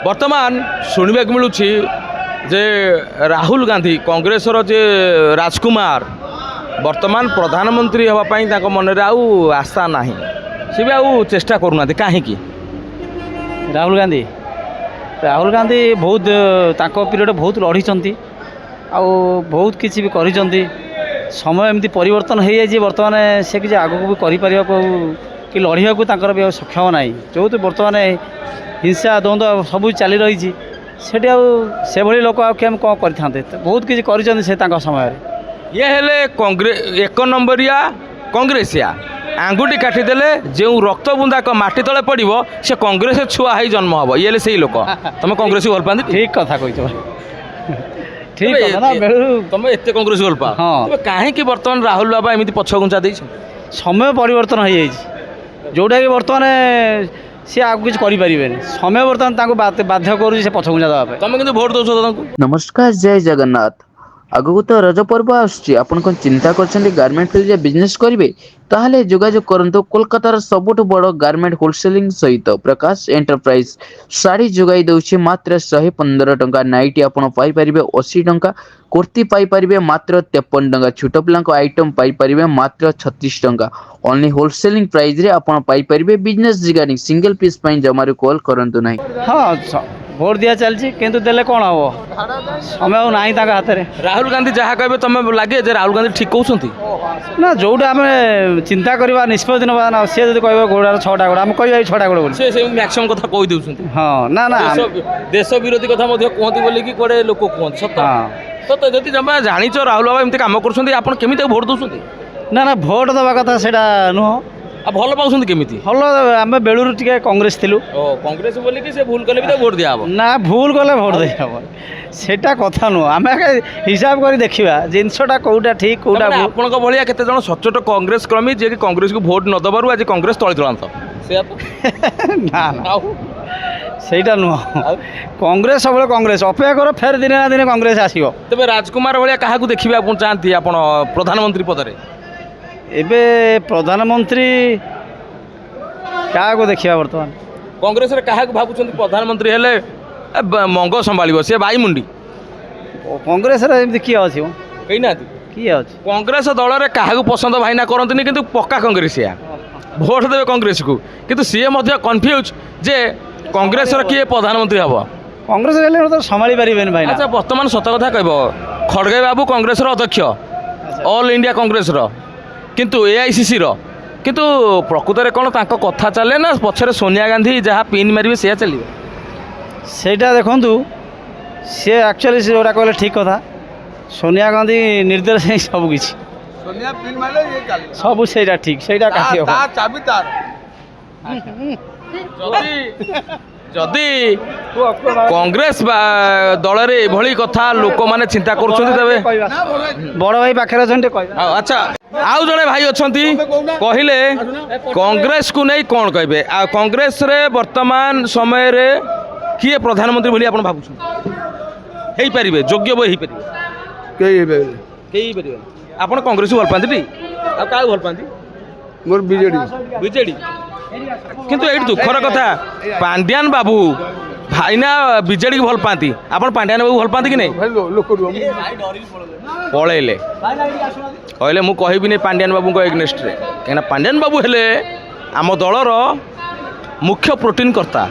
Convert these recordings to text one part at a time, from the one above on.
बर्तमान शुणा मिलूँ जे राहुल गांधी कांग्रेस जे राजकुमार वर्तमान प्रधानमंत्री होगापाई मन में आउ आशा ना सी भी आउ चेष्टा करूना कहीं राहुल गांधी बहुत पीरियड बहुत लड़ी बहुत किसी भी कर समय एमती परिवर्तन हो जाए बर्तमान से किसी आग को भी कि लड़ाई को सक्षम ना जो तो बर्तमान हिंसा द्वंद्व सब चली रही से भली लोक कौन करते बहुत किसी कर समय ये हेले कांग्रेस एक नंबरिया कांग्रेसिया आंगुठी काटिदेले जो रक्त बुंदा माटी तले पड़ो से कांग्रेस छुआ ही जन्म हम ये से लोक तुम कांग्रेस को भल पाती ठीक कथा कही ठीक तुम एत कांग्रेस भल पा हाँ कहीं बर्तमान राहुल बाबा एमती पछघुंचा दे समय परिवर्तन हो जाए जोटा कि बर्तमान सी आगे किसी करें समय बर्तमान बाध्य कर पछघुंचा देवाई तुम कि भोट दौ। नमस्कार जय जगन्नाथ आगक तो रज पर्व आपन कौन चिंता कर गारमेंट फील्ड में बिजनेस करेंगे ताहले जोगाजोग करंतु कोलकातार सबुठ बड़ गारमेंट होलसेलिंग सहित प्रकाश एंटरप्राइज साड़ी जोगाई दउछि मात्र 115 टंका नाइटी आपन पाई परिबे 80 टंका कुर्ती पाई परिबे मात्र 53 टंका छोट पिलांको आइटम पाई परिबे मात्र 36 टंका ओनली होलसेलिंग प्राइस रे आपन पाई परिबे बिजनेस रिगार्डिंग सिंगल पीस पई जमारे कॉल करंतु नाही। हां भोट दिया चलती किंतु देले कौन हम समय ना हाथ में राहुल गांधी जहाँ कहे तुम लगे राहुल गांधी ठीक कहते ना जोटा आम चिंता करवा निष्पत्ति ना ना सी जो कह घोड़ार 6टा घोड़ा आम कह 6टा घोड़ा मैक्सिमम कथा कही दउछंती हाँ ना ना देश विरोधी कथा कहती बोली कि कोड़े लोक कहते सत तो जदि जमा जानिच राहुल बाबा एमती काम करते भोट दउछंती ना ना भोट दवा कथा से नुह भल पाऊँ केमी भल आम बेलू टे कांग्रेस थिलु कांग्रेस बोली कि से भूल कले भी भोट दिया ना भूल कले भोट दिया सेटा कथा नुह आम हिसाब कर देखा जिनसटा कौटा ठीक कौटा आपण भाया केते जन सचोट कांग्रेस कर्मी जे कि कांग्रेस को भोट न दबारु आज कांग्रेस तली तुलांत ना ना सेटा नुह कांग्रेस सब कांग्रेस अपेक्षा कर फेर दिने ना दिने कांग्रेस आसीबो तबे राजकुमार भाया क्या देखिए आप चाहती आप प्रधानमंत्री पदरे एबे प्रधानमंत्री क्या को देखिए बर्तमान कांग्रेस रे क्या भावुं प्रधानमंत्री हेले मंग संभाल सी बाई मुंडी कांग्रेस किए अच्छी कही ना किए अच्छी कांग्रेस दल में क्या पसंद भाईना करते कि पक्का कांग्रेसिया भोट देवे कांग्रेस को किंतु सी कन्फ्यूज जे कांग्रेस किए प्रधानमंत्री हम कांग्रेस संभाली पारे भाई। अच्छा बर्तमान सत कथा कह खड़गे बाबू कांग्रेस अध्यक्ष ऑल इंडिया कांग्रेस किंतु एआईसीसी किंतु प्रकृत में कौन कथा चले ना पछरे सोनिया गांधी जहाँ पिन मारे से चलिए सेटा देखु सी एक्चुअली जोटा कहले ठीक कथा सोनिया गांधी निर्देश ही सबकि सब से ठीक से जदि कांग्रेस दल में कथा लोक मैंने चिंता कर बड़ भाई पाखे अच्छा आउ जड़े भाई अच्छा कहले कांग्रेस को नहीं कौन कहे कांग्रेस रे वर्तमान समय रे किए प्रधानमंत्री बोली आप भावुं पारे योग्य बोई आप कांग्रेस को भल पाती क्या भल पाती मोर बीजेडी बीजेडी किंतु ये दुखर कथा पांड्यान बाबू भाईना बीजेडी को भल पाती आप पांड्यान बाबू भल पाती कि नहीं पलैले कहले मुझे कहबी नहीं पांड्यान बाबू एगनेस्ट रे कहीं पांड्यान बाबू हेले आम दलर मुख्य प्रोटीन कर्ता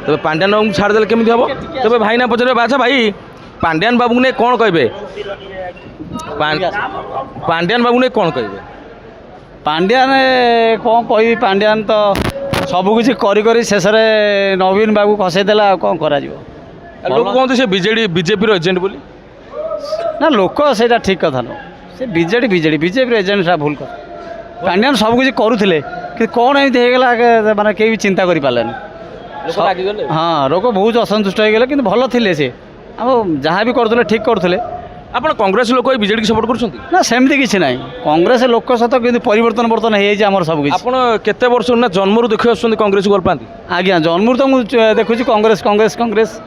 तबे पांड्यान बाबू छाड़देले केमी हम तबे भाईना पचारे अच्छा भाई पांड्यान बाबू ने कौन कहे पांड्यान बाबू ने कौन कहे पांड्यान कौन कह पांड्यान तो सबकि कर शेष नवीन बाबू खसईदेला कौन करा लोक कहते से बीजेपी एजेंट बोली ना लोक से ठीक कथा नुह से बीजेपी एजेंट भूल कर पांड्यान सबकि करुले कि कौन एमती होगा माने कहीं भी चिंता कर पारे हाँ लोक बहुत असंतुष्ट हो गले कि भल थे सी आम जहाँ भी करुले ठीक करुले आप कांग्रेस लोक बीजेडी की सपोर्ट कर ना सेमती किसी ना कांग्रेस लोक सहित कि परिवर्तन बर्तन हो सब केते वर्ष ना जन्मरू देखी आस कांग्रेस को भल पाती आज्ञा जन्मरू तो मुझे देखुची कांग्रेस कांग्रेस कांग्रेस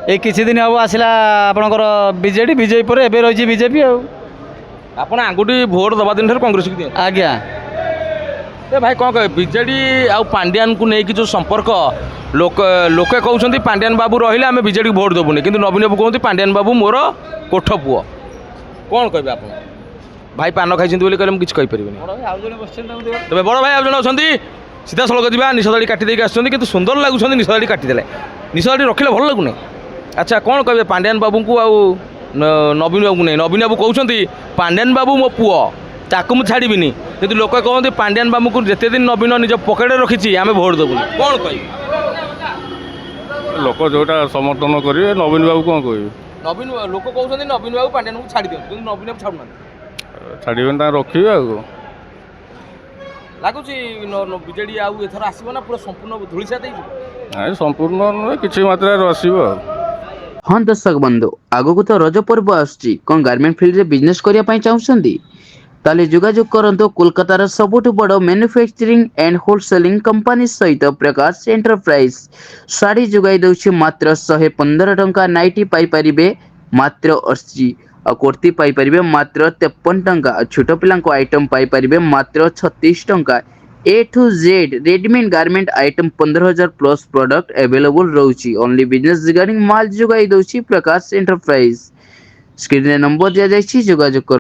ये किसी दिन हम आसला आपणकर बीजेडी बीजेपी पर एवं रही बीजेपी आप आंगुठी भोट दबा दिन कांग्रेस को दिए आज्ञा ए भाई कौन कहे बीजेडी आउ पांड्यान को नहीं कि जो संपर्क लोके कहते पांड्यान बाबू रहिले आम बीजेडी भोट देवुनि किंतु नवीन बाबू कहते पांड्यान बाबू मोर कोठ पुओ कौन कहे आप भाई पान खाई कहले मुझे कहीपरि तबे बड़ भाई आज जन सीधा सड़क जा निशदाड़ी काटिदेक आसुँच कि सुंदर लगुच निशदाड़ी काटिदेले निशदाड़ी रखिले भल लगुनि अच्छा कौन कहे पांड्यान बाबू को आउ नवीन बाबू नहीं नवीन बाबू कहते पांड्यान बाबू मो पुओ ताकू मुझे छाड़बी कितु लोक कहते पांड्यान बाबू को जिते दिन नवीन निज पकेट रखी आम भोट देवु कौन कह लोक जोटा समर्थन करेंगे नवीन बाबू कौन कह नवीन लोक कहते नवीन बाबू पांड्यान को छाड़ दिखाँ कितु नवीन बाबू छाड़ना छाड़े रखिए आगे लगुच बीजेडी आउ एथर आसब ना पूरा संपूर्ण धूलिसा ना संपूर्ण किसी मात्रा आसो हाँ दर्शक बंधु आगक तो रज पर्व आसुची कौन गारमेंट फील्ड रे बिजनेस करने चाहूँगी ताले जोगाजोग करंतु कोलकातार सबुठ बड़ मैन्युफैक्चरिंग एंड होलसेलिंग कंपनी सहित प्रकाश एंटरप्राइज साड़ी जोगाई दउछि मात्र 115 टंका नाइटी पाई परिबे मात्र 80 और कुर्ती पाई परिबे मात्र 53 टंका छोट पिलांको आइटम पाई परिबे मात्र 36 टंका A to Z readymade garment item 15,000 plus product available रहउछि ओनली बिजनेस रिगार्डिंग माल जोगाई दउछि प्रकाश एंटरप्राइज स्क्रीन रे नंबर दिया जाइछि जोगाजोग